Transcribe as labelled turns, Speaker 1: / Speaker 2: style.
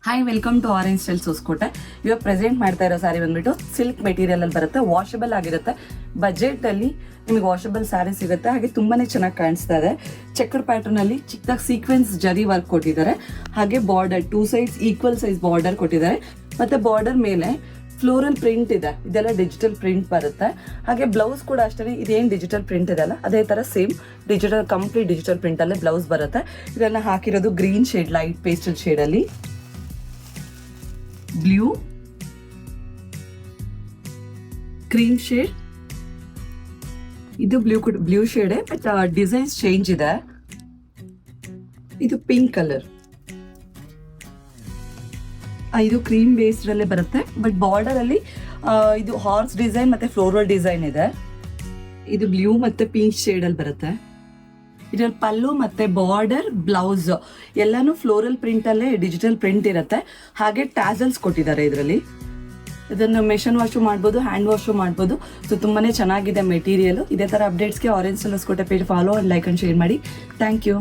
Speaker 1: Hi, welcome to orange styles Hosakote. ಇವಾಗ present ಮಾಡ್ತಾ ಇರೋ ಸ್ಯಾರಿ ಬಂದ್ಬಿಟ್ಟು ಸಿಲ್ಕ್ ಮೆಟೀರಿಯಲ್ ಅಲ್ಲಿ ಬರುತ್ತೆ, ವಾಷಬಲ್ ಆಗಿರುತ್ತೆ. ಬಜೆಟ್ ಅಲ್ಲಿ ನಿಮಗೆ ವಾಷಬಲ್ ಸ್ಯಾರಿ ಸಿಗುತ್ತೆ. ಹಾಗೆ ತುಂಬಾನೇ ಚೆನ್ನಾಗಿ ಕಾಣಿಸ್ತಾ ಇದೆ. ಚೆಕ್ಕರ್ ಪ್ಯಾಟರ್ನ್ ಅಲ್ಲಿ ಚಿಕ್ಕದಾಗಿ ಸೀಕ್ವೆನ್ಸ್ ಜರಿ ವರ್ಕ್ ಕೊಟ್ಟಿದ್ದಾರೆ. ಹಾಗೆ border 2 sides equal size border ಕೊಟ್ಟಿದ್ದಾರೆ. ಮತ್ತೆ ಬಾರ್ಡರ್ ಮೇಲೆ ಫ್ಲೋರಲ್ ಪ್ರಿಂಟ್ ಇದೆ. ಇದೆಲ್ಲ ಡಿಜಿಟಲ್ ಪ್ರಿಂಟ್ ಬರುತ್ತೆ. ಹಾಗೆ ಬ್ಲೌಸ್ ಕೂಡ ಅಷ್ಟೇ, ಇದೇನು ಡಿಜಿಟಲ್ ಪ್ರಿಂಟ್ ಇದೆಲ್ಲ ಅದೇ ತರ same digital, complete digital print ಅಲ್ಲೇ ಬ್ಲೌಸ್ ಬರುತ್ತೆ. ಇದೆಲ್ಲ ಹಾಕಿರೋದು green shade, light pastel shade ಅಲ್ಲಿ, ಬ್ಲೂ, ಕ್ರೀಮ್ ಶೇಡ್, ಇದು blue shade but designs change ಇದೆ. ಇದು ಪಿಂಕ್ ಕಲರ್, ಇದು ಕ್ರೀಮ್ ಬೇಸ್ಡ್ ಅಲ್ಲೇ ಬರುತ್ತೆ. ಬಟ್ ಬಾರ್ಡರ್ ಅಲ್ಲಿ ಇದು ಹಾರ್ಸ್ ಡಿಸೈನ್ ಮತ್ತೆ ಫ್ಲೋರಲ್ ಡಿಸೈನ್ ಇದೆ. ಇದು ಬ್ಲೂ ಮತ್ತೆ ಪಿಂಕ್ ಶೇಡ್ ಅಲ್ಲಿ ಬರುತ್ತೆ. ಇದ್ರಲ್ಲಿ ಪಲ್ಲು ಮತ್ತೆ ಬಾರ್ಡರ್, ಬ್ಲೌಸ್ ಎಲ್ಲಾನು ಫ್ಲೋರಲ್ ಪ್ರಿಂಟ್ ಅಲ್ಲೇ ಡಿಜಿಟಲ್ ಪ್ರಿಂಟ್ ಇರುತ್ತೆ. ಹಾಗೆ ಟ್ಯಾಸಲ್ಸ್ ಕೊಟ್ಟಿದ್ದಾರೆ ಇದರಲ್ಲಿ. ಇದನ್ನು ಮೆಷಿನ್ ವಾಶು ಮಾಡ್ಬೋದು, ಹ್ಯಾಂಡ್ ವಾಶು ಮಾಡ್ಬೋದು. ಸೊ ತುಂಬಾನೇ ಚೆನ್ನಾಗಿದೆ ಮೆಟೀರಿಯಲ್. ಇದೇ ತರ ಅಪ್ಡೇಟ್ಸ್ಗೆ orange styles Hosakote page follow and like and share ಮಾಡಿ. Thank you.